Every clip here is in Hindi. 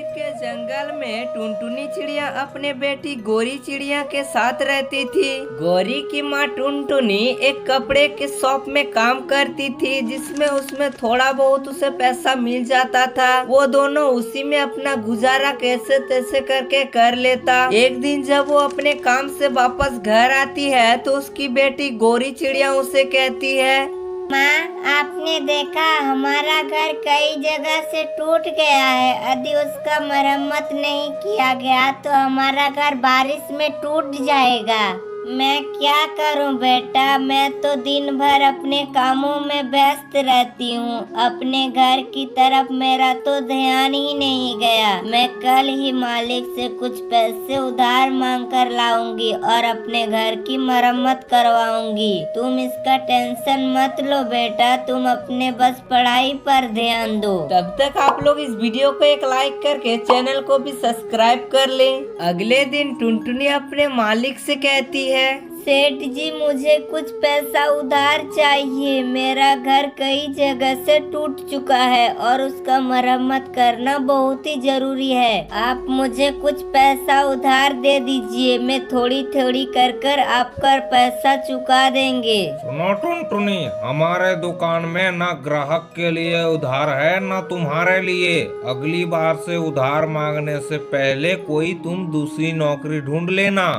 नजदीक के जंगल में टुनटुनी चिड़िया अपने बेटी गोरी चिड़िया के साथ रहती थी। गोरी की माँ टुनटुनी एक कपड़े के शॉप में काम करती थी, जिसमें उसमें थोड़ा बहुत उसे पैसा मिल जाता था। वो दोनों उसी में अपना गुजारा कैसे तैसे करके कर लेता। एक दिन जब वो अपने काम से वापस घर आती है तो उसकी बेटी गोरी चिड़िया उसे कहती है, माँ, आपने देखा हमारा घर कई जगह से टूट गया है। यदि उसका मरम्मत नहीं किया गया तो हमारा घर बारिश में टूट जाएगा। मैं क्या करूं बेटा, मैं तो दिन भर अपने कामों में व्यस्त रहती हूँ। अपने घर की तरफ मेरा तो ध्यान ही नहीं गया। मैं कल ही मालिक से कुछ पैसे उधार मांग कर लाऊंगी और अपने घर की मरम्मत करवाऊंगी। तुम इसका टेंशन मत लो बेटा, तुम अपने बस पढ़ाई पर ध्यान दो। तब तक आप लोग इस वीडियो को एक लाइक करके चैनल को भी सब्सक्राइब कर लें। अगले दिन टुनटुनी अपने मालिक से कहती है, सेठ जी, मुझे कुछ पैसा उधार चाहिए। मेरा घर कई जगह से टूट चुका है और उसका मरम्मत करना बहुत ही जरूरी है। आप मुझे कुछ पैसा उधार दे दीजिए, मैं थोड़ी थोड़ी कर आपका पैसा चुका देंगे। सुनो टुनटुनी, हमारे दुकान में न ग्राहक के लिए उधार है न तुम्हारे लिए। अगली बार से उधार मांगने से पहले कोई तुम दूसरी नौकरी ढूंढ लेना।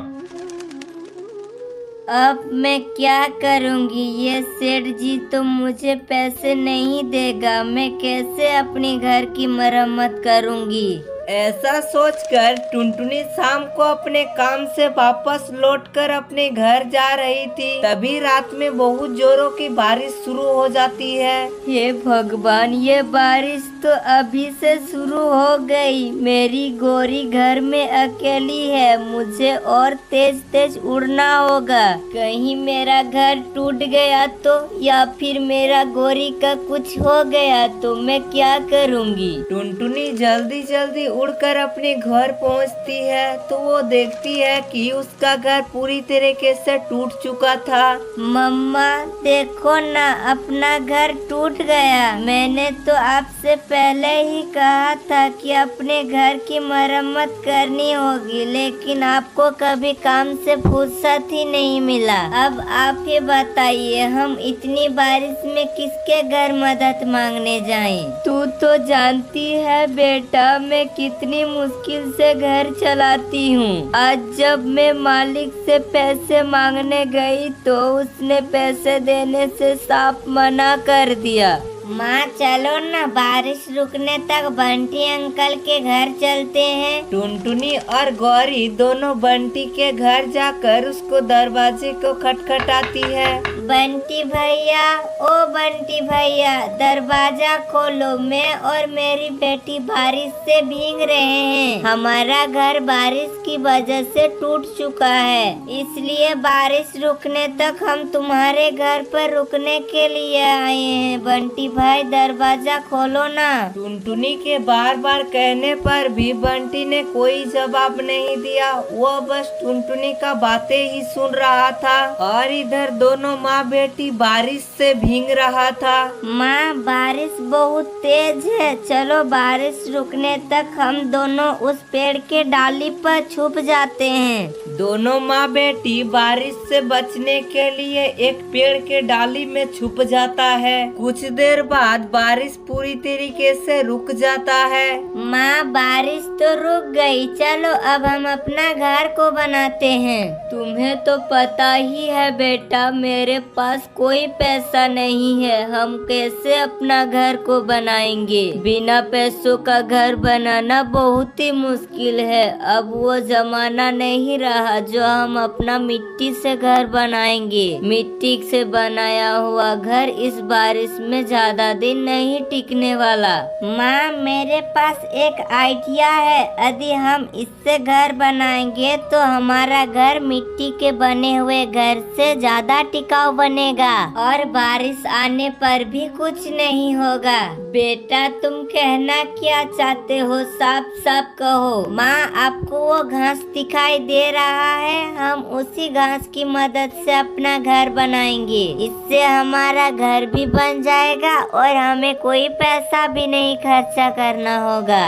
अब मैं क्या करूंगी? ये सेठ जी तो मुझे पैसे नहीं देगा। मैं कैसे अपने घर की मरम्मत करूंगी? ऐसा सोचकर टुनटुनी शाम को अपने काम से वापस लौटकर अपने घर जा रही थी। तभी रात में बहुत जोरों की बारिश शुरू हो जाती है। हे भगवान, ये बारिश तो अभी से शुरू हो गई। मेरी गोरी घर में अकेली है। मुझे और तेज तेज उड़ना होगा। कहीं मेरा घर टूट गया तो, या फिर मेरा गोरी का कुछ हो गया तो मैं क्या करूँगी? टुनटुनी जल्दी जल्दी उड़कर अपने घर पहुंचती है तो वो देखती है कि उसका घर पूरी तरीके से टूट चुका था। मम्मा देखो ना, अपना घर टूट गया। मैंने तो आपसे पहले ही कहा था कि अपने घर की मरम्मत करनी होगी, लेकिन आपको कभी काम से फुर्सत ही नहीं मिला। अब आप ही बताइए, हम इतनी बारिश में किसके घर मदद मांगने जाएं? तू तो जानती है बेटा, मैं कितनी मुश्किल से घर चलाती हूँ। आज जब मैं मालिक से पैसे मांगने गई तो उसने पैसे देने से साफ मना कर दिया। माँ चलो ना, बारिश रुकने तक बंटी अंकल के घर चलते हैं। टुनटुनी और गौरी दोनों बंटी के घर जाकर उसको दरवाजे को खटखटाती है। बंटी भैया, ओ बंटी भैया, दरवाजा खोलो। मैं और मेरी बेटी बारिश से भीग रहे हैं। हमारा घर बारिश की वजह से टूट चुका है, इसलिए बारिश रुकने तक हम तुम्हारे घर पर रुकने के लिए आए हैं। बंटी भाई, दरवाजा खोलो ना। टुनटुनी के बार बार कहने पर भी बंटी ने कोई जवाब नहीं दिया। वो बस टुनटुनी का बातें ही सुन रहा था और इधर दोनों माँ बेटी बारिश से भीग रहा था। माँ, बारिश बहुत तेज है। चलो बारिश रुकने तक हम दोनों उस पेड़ के डाली पर छुप जाते हैं। दोनों माँ बेटी बारिश से बचने के लिए एक पेड़ के डाली में छुप जाता है। कुछ देर बाद बारिश पूरी तरीके से रुक जाता है। माँ, बारिश तो रुक गई। चलो अब हम अपना घर को बनाते हैं। तुम्हें तो पता ही है बेटा, मेरे पास कोई पैसा नहीं है। हम कैसे अपना घर को बनाएंगे? बिना पैसों का घर बनाना बहुत ही मुश्किल है। अब वो जमाना नहीं रहा जो हम अपना मिट्टी से घर बनाएंगे। मिट्टी से बनाया हुआ घर इस बारिश में ज्यादा दिन नहीं टिकने वाला। माँ, मेरे पास एक आइडिया है। यदि हम इससे घर बनाएंगे तो हमारा घर मिट्टी के बने हुए घर से ज्यादा टिकाऊ बनेगा और बारिश आने पर भी कुछ नहीं होगा। बेटा, तुम कहना क्या चाहते हो? साफ साफ कहो। माँ, आपको वो घास दिखाई दे रहा है? हम उसी घास की मदद से अपना घर बनाएंगे। इससे हमारा घर भी बन जाएगा और हमें कोई पैसा भी नहीं खर्चा करना होगा।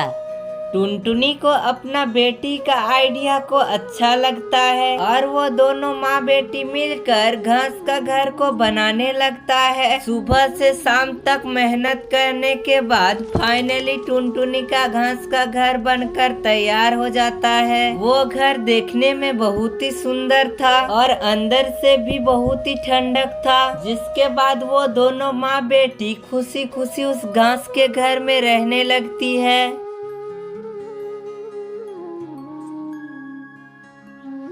टुनटुनी को अपना बेटी का आइडिया को अच्छा लगता है और वो दोनों माँ बेटी मिलकर घास का घर को बनाने लगता है। सुबह से शाम तक मेहनत करने के बाद फाइनली टुनटुनी का घास का घर बनकर तैयार हो जाता है। वो घर देखने में बहुत ही सुंदर था और अंदर से भी बहुत ही ठंडक था। जिसके बाद वो दोनों माँ बेटी खुशी खुशी उस घास के घर में रहने लगती है।